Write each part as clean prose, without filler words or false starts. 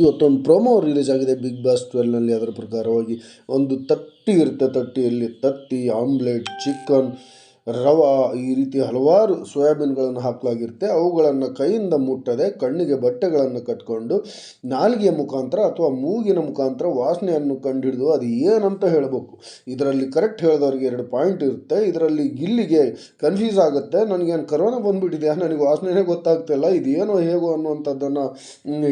ಇವತ್ತೊಂದು promo release ಆಗಿದೆ big boss 12ನಲ್ಲಿ. ಅದರ ಪ್ರಕಾರವಾಗಿ ಒಂದು ತಟ್ಟಿ ಇರುತ್ತೆ, ತಟ್ಟಿಯಲ್ಲಿ ತತ್ತಿ, ಆಮ್ಲೆಟ್, ಚಿಕನ್, ರವಾ, ಈ ರೀತಿ ಹಲವಾರು ಸೋಯಾಬೀನ್ಗಳನ್ನು ಹಾಕಲಾಗಿರುತ್ತೆ. ಅವುಗಳನ್ನು ಕೈಯಿಂದ ಮುಟ್ಟದೆ ಕಣ್ಣಿಗೆ ಬಟ್ಟೆಗಳನ್ನು ಕಟ್ಕೊಂಡು ನಾಲಿಗೆಯ ಮುಖಾಂತರ ಅಥವಾ ಮೂಗಿನ ಮುಖಾಂತರ ವಾಸನೆಯನ್ನು ಕಂಡುಹಿಡಿದು ಅದು ಏನಂತ ಹೇಳಬೇಕು. ಇದರಲ್ಲಿ ಕರೆಕ್ಟ್ ಹೇಳಿದವರಿಗೆ 2 ಪಾಯಿಂಟ್ ಇರುತ್ತೆ. ಇದರಲ್ಲಿ ಗಿಲ್ಲಿಗೆ ಕನ್ಫ್ಯೂಸ್ ಆಗುತ್ತೆ, ನನಗೇನು ಕರೋನಾ ಬಂದುಬಿಟ್ಟಿದೆ, ನನಗೆ ವಾಸನೆನೇ ಗೊತ್ತಾಗ್ತಿಲ್ಲ, ಇದೇನೋ ಹೇಗೋ ಅನ್ನುವಂಥದ್ದನ್ನು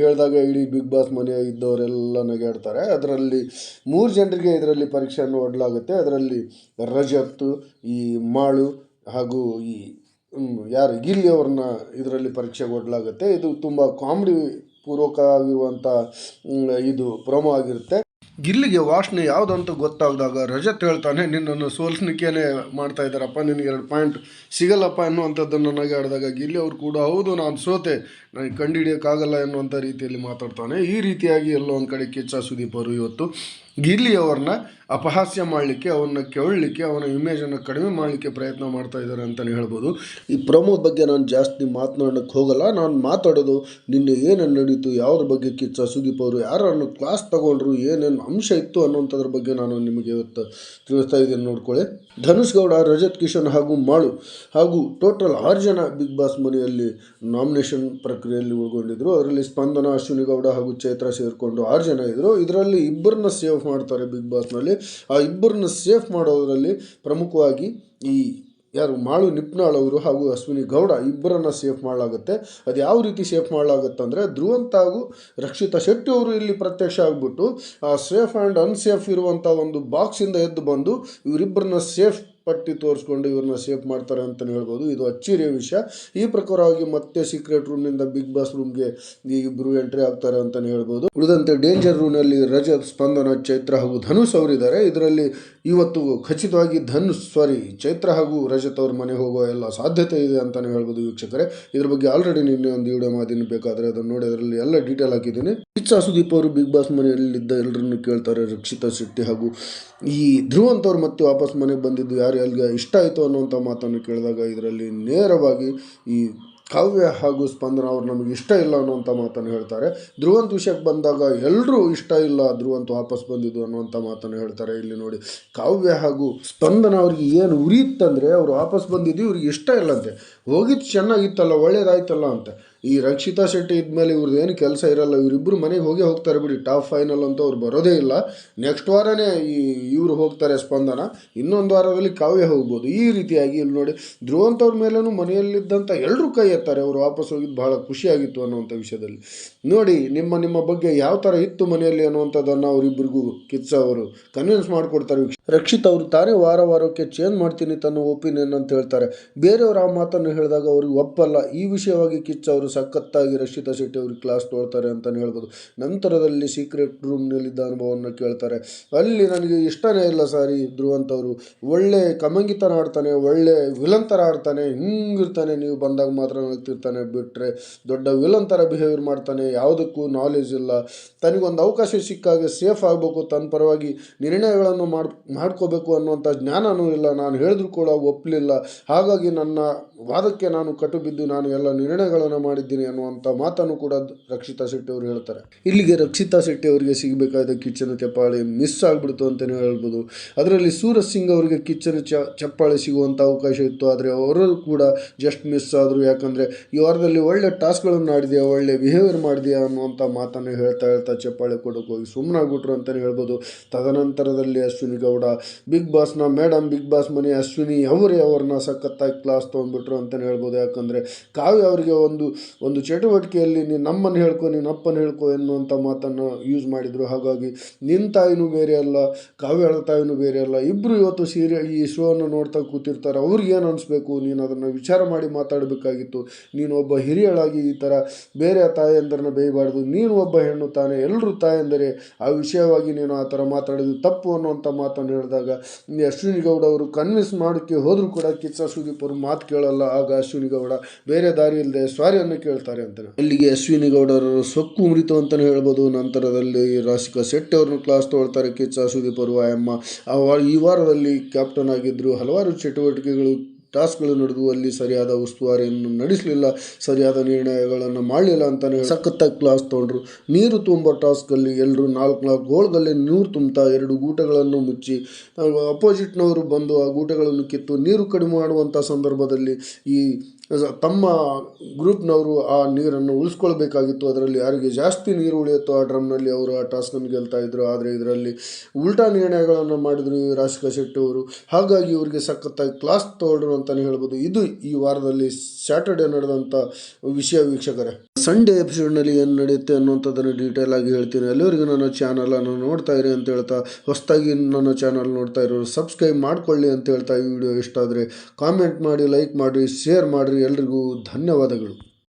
ಹೇಳಿದಾಗ ಇಡೀ ಬಿಗ್ ಬಾಸ್ ಮನೆಯ ಇದ್ದವರೆಲ್ಲ ನಗಾಡ್ತಾರೆ. ಅದರಲ್ಲಿ 3 ಜನರಿಗೆ ಇದರಲ್ಲಿ ಪರೀಕ್ಷೆಯನ್ನು ಒಡ್ಡಲಾಗುತ್ತೆ. ಅದರಲ್ಲಿ ರಜತ್, ಈ ಮಾಳು ಹಾಗೂ ಈ ಯಾರು ಗಿಲ್ಲಿ ಅವ್ರನ್ನ ಇದರಲ್ಲಿ ಪರೀಕ್ಷೆಗೆ ಒಡ್ಡಲಾಗುತ್ತೆ. ಇದು ತುಂಬ ಕಾಮಿಡಿ ಪೂರ್ವಕ ಆಗಿರುವಂಥ ಇದು ಪ್ರೊಮೋ ಆಗಿರುತ್ತೆ. ಗಿಲ್ಲಿಗೆ ವಾಸನೆ ಯಾವುದಂತ ಗೊತ್ತಾಗದಾಗ ರಜತ್ ಹೇಳ್ತಾನೆ, ನಿನ್ನನ್ನು ಸೋಲಿಸ್ಲಿಕ್ಕೇನೆ ಮಾಡ್ತಾ ಇದ್ದಾರಪ್ಪ, ನಿನಗೆ 2 ಪಾಯಿಂಟ್ ಸಿಗಲ್ಲಪ್ಪ ಎನ್ನುವಂಥದ್ದನ್ನು ನಗಾಡಿದಾಗ ಗಿಲ್ಲಿ ಅವರು ಕೂಡ ಹೌದು ನಾನು ಸೋತೆ, ನನಗೆ ಕಂಡುಹಿಡಿಯೋಕ್ಕಾಗಲ್ಲ ಎನ್ನುವಂಥ ರೀತಿಯಲ್ಲಿ ಮಾತಾಡ್ತಾನೆ. ಈ ರೀತಿಯಾಗಿ ಎಲ್ಲೋ ಒಂದು ಕಡೆ ಕಿಚ್ಚ ಸುದೀಪ್ ಅವರು ಇವತ್ತು ಗಿಲ್ಲಿಯವ್ರನ್ನ ಅಪಹಾಸ್ಯ ಮಾಡಲಿಕ್ಕೆ, ಅವನ್ನ ಕೆಳಲಿಕ್ಕೆ, ಅವನ ಇಮೇಜನ್ನು ಕಡಿಮೆ ಮಾಡಲಿಕ್ಕೆ ಪ್ರಯತ್ನ ಮಾಡ್ತಾ ಇದ್ದಾರೆ ಅಂತಲೇ ಹೇಳ್ಬೋದು. ಈ ಪ್ರೊಮೋ ಬಗ್ಗೆ ನಾನು ಜಾಸ್ತಿ ಮಾತನಾಡೋಕ್ಕೆ ಹೋಗಲ್ಲ. ನಾನು ಮಾತಾಡೋದು ನಿನ್ನೆ ಏನೇನು ನಡೀತು, ಯಾವುದ್ರ ಬಗ್ಗೆ ಕಿಚ್ಚ ಸುದೀಪ್ ಅವರು ಯಾರನ್ನು ಕ್ಲಾಸ್ ತಗೊಂಡ್ರು, ಏನೇನು ಅಂಶ ಇತ್ತು ಅನ್ನೋಂಥದ್ರ ಬಗ್ಗೆ ನಾನು ನಿಮಗೆ ಇವತ್ತು ತಿಳಿಸ್ತಾ ಇದ್ದೀನಿ. ನೋಡ್ಕೊಳ್ಳಿ. ಧನುಷ್ ಗೌಡ, ರಜತ್ ಕಿಶನ್ ಹಾಗೂ ಮಾಳು ಹಾಗೂ ಟೋಟಲ್ 6 ಜನ ಬಿಗ್ ಬಾಸ್ ಮನೆಯಲ್ಲಿ ನಾಮಿನೇಷನ್ ಪ್ರಕ್ರಿಯೆಯಲ್ಲಿ ಉಳ್ಕೊಂಡಿದ್ರು. ಅದರಲ್ಲಿ ಸ್ಪಂದನ, ಅಶ್ವಿನಿ ಗೌಡ ಹಾಗೂ ಚೈತ್ರ ಸೇರಿಕೊಂಡು 6 ಜನ ಇದ್ದರು. ಇದರಲ್ಲಿ 2 ಸೇವ್ ಮಾಡ್ತಾರೆ ಬಿಗ್ ಬಾಸ್ನಲ್ಲಿ. ಆ 2 ಸೇಫ್ ಮಾಡೋದರಲ್ಲಿ ಪ್ರಮುಖವಾಗಿ ಈ ಯಾರು ಮಾಳು ನಿಪ್ನಾಳ್ ಅವರು ಹಾಗೂ ಅಶ್ವಿನಿ ಗೌಡ 2 ಸೇಫ್ ಮಾಡಲಾಗುತ್ತೆ. ಅದು ಯಾವ ರೀತಿ ಸೇಫ್ ಮಾಡಲಾಗುತ್ತೆ ಅಂದರೆ, ಧ್ರುವಂತ್ ಹಾಗೂ ರಕ್ಷಿತಾ ಶೆಟ್ಟಿ ಅವರು ಇಲ್ಲಿ ಪ್ರತ್ಯಕ್ಷ ಆಗಿಬಿಟ್ಟು ಆ ಸೇಫ್ ಆ್ಯಂಡ್ ಅನ್ಸೇಫ್ ಇರುವಂಥ ಒಂದು ಬಾಕ್ಸಿಂದ ಎದ್ದು ಬಂದು ಇವರಿಬ್ಬರನ್ನ ಸೇಫ್ ಪಟ್ಟಿ ತೋರಿಸ್ಕೊಂಡು ಇವ್ರನ್ನ ಸೇಫ್ ಮಾಡ್ತಾರೆ ಅಂತಲೇ ಹೇಳ್ಬೋದು. ಇದು ಅಚ್ಚರಿಯ ವಿಷಯ. ಈ ಪ್ರಕಾರವಾಗಿ ಮತ್ತೆ ಸೀಕ್ರೆಟ್ ರೂಮ್ನಿಂದ ಬಿಗ್ ಬಾಸ್ ರೂಮ್ಗೆ ಈ 2 ಎಂಟ್ರಿ ಆಗ್ತಾರೆ ಅಂತಲೇ ಹೇಳ್ಬೋದು. ಉಳಿದಂತೆ ಡೇಂಜರ್ ರೂಮ್ನಲ್ಲಿ ರಜತ್, ಸ್ಪಂದನ, ಚೈತ್ರ ಹಾಗೂ ಧನುಷ್ ಅವರಿದ್ದಾರೆ. ಇದರಲ್ಲಿ ಇವತ್ತು ಖಚಿತವಾಗಿ ಚೈತ್ರ ಹಾಗೂ ರಜತ್ ಅವ್ರ ಮನೆ ಹೋಗೋ ಎಲ್ಲ ಸಾಧ್ಯತೆ ಇದೆ ಅಂತಲೇ ಹೇಳ್ಬೋದು ವೀಕ್ಷಕರೇ. ಇದ್ರ ಬಗ್ಗೆ ಆಲ್ರೆಡಿ ನಿನ್ನೆ ಒಂದು ವಿಡಿಯೋ ಮಾಡಿದ್ದೀನಿ, ಬೇಕಾದರೆ ಅದನ್ನು ನೋಡಿ, ಅದರಲ್ಲಿ ಎಲ್ಲ ಡೀಟೇಲ್ ಹಾಕಿದ್ದೀನಿ. ಕಿಚ್ಚ ಸುದೀಪ್ ಅವರು ಬಿಗ್ ಬಾಸ್ ಮನೆಯಲ್ಲಿದ್ದ ಎಲ್ಲರನ್ನು ಕೇಳ್ತಾರೆ. ರಕ್ಷಿತಾ ಶೆಟ್ಟಿ ಹಾಗೂ ಈ ಧ್ರುವಂತ್ ಅವ್ರು ಮತ್ತೆ ವಾಪಸ್ ಮನೆಗೆ ಬಂದಿದ್ದು ಯಾರಿಗೆ ಇಷ್ಟ ಆಯಿತು ಅನ್ನುವಂಥ ಮಾತನ್ನು ಕೇಳಿದಾಗ ಇದರಲ್ಲಿ ನೇರವಾಗಿ ಈ ಕಾವ್ಯ ಹಾಗೂ ಸ್ಪಂದನ ಅವ್ರು ನಮಗೆ ಇಷ್ಟ ಇಲ್ಲ ಅನ್ನುವಂಥ ಮಾತನ್ನು ಹೇಳ್ತಾರೆ. ಧ್ರುವಂತ್ ವಿಷಯಕ್ಕೆ ಬಂದಾಗ ಎಲ್ಲರೂ ಇಷ್ಟ ಇಲ್ಲ, ಧ್ರುವಂತ್ ವಾಪಸ್ ಬಂದಿದ್ದು ಅನ್ನುವಂಥ ಮಾತನ್ನು ಹೇಳ್ತಾರೆ. ಇಲ್ಲಿ ನೋಡಿ, ಕಾವ್ಯ ಹಾಗೂ ಸ್ಪಂದನ ಅವ್ರಿಗೆ ಏನು ಉರಿಯುತ್ತಂದರೆ, ಅವ್ರು ವಾಪಸ್ ಬಂದಿದ್ದು ಇವ್ರಿಗೆ ಇಷ್ಟ ಇಲ್ಲಂತೆ, ಹೋಗಿದ್ದು ಚೆನ್ನಾಗಿತ್ತಲ್ಲ, ಒಳ್ಳೇದಾಯ್ತಲ್ಲ ಅಂತ. ಈ ರಕ್ಷಿತಾ ಶೆಟ್ಟಿ ಇದ್ಮೇಲೆ ಇವ್ರದ್ದು ಏನು ಕೆಲಸ ಇರಲ್ಲ, ಇವರಿಬ್ಬರು ಮನೆಗೆ ಹೋಗ್ತಾರೆ ಬಿಡಿ. ಟಾಪ್ ಫೈನಲ್ ಅಂತ ಅವ್ರು ಬರೋದೇ ಇಲ್ಲ. ನೆಕ್ಸ್ಟ್ ವಾರನೇ ಇವರು ಹೋಗ್ತಾರೆ ಸ್ಪಂದನ, ಇನ್ನೊಂದು ವಾರದಲ್ಲಿ ಕಾವ್ಯ ಹೋಗ್ಬೋದು. ಈ ರೀತಿಯಾಗಿ ಇಲ್ಲಿ ನೋಡಿ, ಧ್ರುವಂತ್ ಅವ್ರ ಮೇಲೂ ಮನೆಯಲ್ಲಿದ್ದಂಥ ಎಲ್ಲರೂ ಕೈ ಎತ್ತಾರೆ, ಅವರು ವಾಪಸ್ ಹೋಗಿದ್ದು ಬಹಳ ಖುಷಿಯಾಗಿತ್ತು ಅನ್ನುವಂಥ ವಿಷಯದಲ್ಲಿ. ನೋಡಿ, ನಿಮ್ಮ ಬಗ್ಗೆ ಯಾವ ಥರ ಇತ್ತು ಮನೆಯಲ್ಲಿ ಅನ್ನುವಂಥದ್ದನ್ನು ಅವರಿಬ್ಬರಿಗೂ ಕಿಚ್ಚ ಅವರು ಕನ್ವಿನ್ಸ್ ಮಾಡಿಕೊಡ್ತಾರೆ. ರಕ್ಷಿತ್ ಅವರು ತಾನೇ ವಾರಕ್ಕೆ ಚೇಂಜ್ ಮಾಡ್ತೀನಿ ತನ್ನ ಒಪಿನಿಯನ್ ಅಂತ ಹೇಳ್ತಾರೆ. ಬೇರೆಯವರು ಆ ಮಾತನ್ನು ಹೇಳಿದಾಗ ಅವ್ರಿಗೆ ಒಪ್ಪಲ್ಲ. ಈ ವಿಷಯವಾಗಿ ಕಿಚ್ಚ ಅವರು ಸಖತ್ತಾಗಿ ರಕ್ಷಿತಾ ಶೆಟ್ಟಿ ಅವ್ರಿಗೆ ಕ್ಲಾಸ್ ತೊಳ್ತಾರೆ ಅಂತಲೇ ಹೇಳ್ಬೋದು. ನಂತರದಲ್ಲಿ ಸೀಕ್ರೆಟ್ ರೂಮ್ನಲ್ಲಿದ್ದ ಅನುಭವವನ್ನು ಕೇಳ್ತಾರೆ. ಅಲ್ಲಿ ನನಗೆ ಇಷ್ಟನೇ ಇಲ್ಲ ಸಾರಿ, ಧ್ರುವಂತ್ ಅವರು ಒಳ್ಳೆ ಕಮಂಗಿ ಥರ ಆಡ್ತಾನೆ, ಒಳ್ಳೆ ವಿಲನ್ ಥರ ಆಡ್ತಾನೆ, ಹಿಂಗಿರ್ತಾನೆ, ನೀವು ಬಂದಾಗ ಮಾತ್ರ ನಗ್ತಿರ್ತಾನೆ, ಬಿಟ್ಟರೆ ದೊಡ್ಡ ವಿಲನ್ ಥರ ಬಿಹೇವಿಯರ್ ಮಾಡ್ತಾನೆ, ಯಾವುದಕ್ಕೂ ನಾಲೆಜ್ ಇಲ್ಲ, ತನಗೊಂದು ಅವಕಾಶ ಸಿಕ್ಕಾಗ ಸೇಫ್ ಆಗಬೇಕು, ತನ್ನ ಪರವಾಗಿ ನಿರ್ಣಯಗಳನ್ನು ಮಾಡ್ಕೋಬೇಕು ಅನ್ನುವಂಥ ಜ್ಞಾನವೂ ಇಲ್ಲ, ನಾನು ಹೇಳಿದ್ರು ಕೂಡ ಒಪ್ಪಲಿಲ್ಲ, ಹಾಗಾಗಿ ನನ್ನ ವಾದಕ್ಕೆ ನಾನು ಕಟು ಬಿದ್ದು ನಾನು ಎಲ್ಲ ನಿರ್ಣಯಗಳನ್ನು ಮಾಡಿದ್ದೀನಿ ಅನ್ನುವಂಥ ಮಾತನ್ನು ಕೂಡ ರಕ್ಷಿತಾ ಶೆಟ್ಟಿ ಅವರು ಹೇಳ್ತಾರೆ. ಇಲ್ಲಿಗೆ ರಕ್ಷಿತಾ ಶೆಟ್ಟಿ ಅವರಿಗೆ ಸಿಗಬೇಕಾದ ಕಿಚ್ಚನ ಚಪ್ಪಾಳೆ ಮಿಸ್ ಆಗಿಬಿಡ್ತು ಅಂತಲೇ ಹೇಳ್ಬೋದು. ಅದರಲ್ಲಿ ಸೂರಜ್ ಸಿಂಗ್ ಅವರಿಗೆ ಕಿಚ್ಚನ ಚಪ್ಪಾಳೆ ಸಿಗುವಂಥ ಅವಕಾಶ ಇತ್ತು, ಆದರೆ ಅವರು ಕೂಡ ಜಸ್ಟ್ ಮಿಸ್ ಆದರು. ಯಾಕಂದರೆ ಈ ವಾರದಲ್ಲಿ ಒಳ್ಳೆ ಟಾಸ್ಕ್ಗಳನ್ನು ಆಡಿದೆಯಾ, ಒಳ್ಳೆ ಬಿಹೇವಿಯರ್ ಮಾಡಿದೆಯಾ ಅನ್ನುವಂಥ ಮಾತನ್ನು ಹೇಳ್ತಾ ಚಪ್ಪಾಳೆ ಕೊಡೋಕೆ ಹೋಗಿ ಸುಮ್ಮನಾಗ್ಬಿಟ್ರು ಅಂತಲೇ ಹೇಳ್ಬೋದು. ತದನಂತರದಲ್ಲಿ ಅಶ್ವಿನಿ ಗೌಡ, ಬಿಗ್ ಬಾಸ್ನ ಮೇಡಮ್, ಬಿಗ್ ಬಾಸ್ ಮನೆ ಅಶ್ವಿನಿ ಅವ್ರನ್ನ ಸಖತ್ತಾಗಿ ಕ್ಲಾಸ್ ತೊಗೊಂಡ್ಬಿಟ್ರು ಅಂತಲೇ ಹೇಳ್ಬೋದು. ಯಾಕಂದರೆ ಕಾವ್ಯ ಅವರಿಗೆ ಒಂದು ಚಟುವಟಿಕೆಯಲ್ಲಿ ನೀನು ನಮ್ಮನ್ನು ಹೇಳ್ಕೊ, ನೀನು ಅಪ್ಪನ ಹೇಳ್ಕೊ ಎನ್ನುವಂಥ ಮಾತನ್ನು ಯೂಸ್ ಮಾಡಿದರು. ಹಾಗಾಗಿ ನಿನ್ನ ತಾಯಿನೂ ಬೇರೆ ಅಲ್ಲ, ಕಾವ್ಯಳ ತಾಯಿನೂ ಬೇರೆ ಅಲ್ಲ, ಇಬ್ಬರು ಇವತ್ತು ಈ ಶೋವನ್ನು ನೋಡ್ತಾ ಕೂತಿರ್ತಾರೆ. ಅವ್ರಿಗೇನು ಅನಿಸ್ಬೇಕು, ನೀನು ಅದನ್ನು ವಿಚಾರ ಮಾಡಿ ಮಾತಾಡಬೇಕಾಗಿತ್ತು. ನೀನು ಒಬ್ಬ ಹಿರಿಯಳಾಗಿ ಈ ಥರ ಬೇರೆ ತಾಯಂದರನ್ನ ಬೇಯಬಾರ್ದು, ನೀನು ಒಬ್ಬ ಹೆಣ್ಣು ತಾನೇ, ಎಲ್ಲರೂ ತಾಯಂದರೆ, ಆ ವಿಷಯವಾಗಿ ನೀನು ಆ ಥರ ಮಾತಾಡೋದು ತಪ್ಪು ಅನ್ನುವಂಥ ಮಾತನ್ನು ಹೇಳಿದಾಗ ಅಶ್ವಿನಿ ಗೌಡ ಅವರು ಕನ್ವಿನ್ಸ್ ಮಾಡೋಕ್ಕೆ ಹೋದರೂ ಕೂಡ ಕಿಚ್ಚ ಸುದೀಪ್ ಅವರು ಮಾತು ಕೇಳಲ್ಲ. ಆಗ ಅಶ್ವಿನಿ ಗೌಡ ಬೇರೆ ದಾರಿ ಇಲ್ಲದೆ ಸಾರಿಯನ್ನು ಕೇಳ್ತಾರೆ ಅಂತ. ಇಲ್ಲಿಗೆ ಅಶ್ವಿನಿ ಗೌಡರು ಸೊಕ್ಕು ಮುರಿತು ಅಂತಲೇ ಹೇಳ್ಬೋದು. ನಂತರದಲ್ಲಿ ರಾಶಿಕಾ ಶೆಟ್ಟಿ ಅವ್ರನ್ನ ಕ್ಲಾಸ್ ತೊಗೊಳ್ತಾರೆ ಕಿಚ್ಚ ಸುದೀಪ್ ಅವರು. ಈ ವಾರದಲ್ಲಿ ಕ್ಯಾಪ್ಟನ್ ಆಗಿದ್ದರು, ಹಲವಾರು ಚಟುವಟಿಕೆಗಳು ಟಾಸ್ಕ್ಗಳು ನಡೆದು ಅಲ್ಲಿ ಸರಿಯಾದ ಉಸ್ತುವಾರಿಯನ್ನು ನಡೆಸಲಿಲ್ಲ, ಸರಿಯಾದ ನಿರ್ಣಯಗಳನ್ನು ಮಾಡಲಿಲ್ಲ ಅಂತಲೇ ಸಖತ್ತಾಗಿ ಕ್ಲಾಸ್ ತೊಗೊಂಡ್ರು. ನೀರು ತುಂಬ ಟಾಸ್ಕಲ್ಲಿ ಎಲ್ಲರೂ 4 ಗೋಳ್ಗಲ್ಲಿ ನೀರು ತುಂಬ್ತಾ 2 ಗೂಟಗಳನ್ನು ಮುಚ್ಚಿ ಅಪೋಸಿಟ್ನವರು ಬಂದು ಆ ಗೂಟಗಳನ್ನು ಕಿತ್ತು ನೀರು ಕಡಿಮೆ ಮಾಡುವಂಥ ಸಂದರ್ಭದಲ್ಲಿ ಈ ತಮ್ಮ ಗ್ರೂಪ್ನವರು ಆ ನೀರನ್ನು ಉಳಿಸ್ಕೊಳ್ಬೇಕಾಗಿತ್ತು. ಅದರಲ್ಲಿ ಯಾರಿಗೆ ಜಾಸ್ತಿ ನೀರು ಉಳಿಯುತ್ತೋ ಆ ಡ್ರಮ್ನಲ್ಲಿ ಅವರು ಆ ಟಾಸ್ಕನ್ನು ಗೆಲ್ತಾ ಇದ್ರು. ಆದರೆ ಇದರಲ್ಲಿ ಉಲ್ಟಾ ನಿರ್ಣಯಗಳನ್ನು ಮಾಡಿದರು ರಾಶಿಕಾ ಶೆಟ್ಟಿ ಅವರು. ಹಾಗಾಗಿ ಇವರಿಗೆ ಸಖತ್ತಾಗಿ ಕ್ಲಾಸ್ ತೊಗೊಂಡ್ರು ಅಂತಲೇ ಹೇಳ್ಬೋದು. ಇದು ಈ ವಾರದಲ್ಲಿ ಸ್ಯಾಟರ್ಡೆ ನಡೆದಂಥ ವಿಷಯ ವೀಕ್ಷಕರೇ. ಸಂಡೇ ಎಪಿಸೋಡ್ನಲ್ಲಿ ಏನು ನಡೆಯುತ್ತೆ ಅನ್ನುವಂಥದ್ದನ್ನು ಡೀಟೇಲ್ ಆಗಿ ಹೇಳ್ತೀನಿ. ಎಲ್ಲರಿಗೂ ನನ್ನ ಚಾನಲನ್ನು ನೋಡ್ತಾ ಇರಿ ಅಂತ ಹೇಳ್ತಾ, ಹೊಸದಾಗಿ ನನ್ನ ಚಾನಲ್ ನೋಡ್ತಾ ಇರೋರು ಸಬ್ಸ್ಕ್ರೈಬ್ ಮಾಡ್ಕೊಳ್ಳಿ ಅಂತ ಹೇಳ್ತಾ, ಈ ವಿಡಿಯೋ ಇಷ್ಟ ಆದರೆ ಕಾಮೆಂಟ್ ಮಾಡಿ, ಲೈಕ್ ಮಾಡಿ, ಶೇರ್ ಮಾಡಿರಿ. ಎಲ್ರಿಗೂ ಧನ್ಯವಾದಗಳು.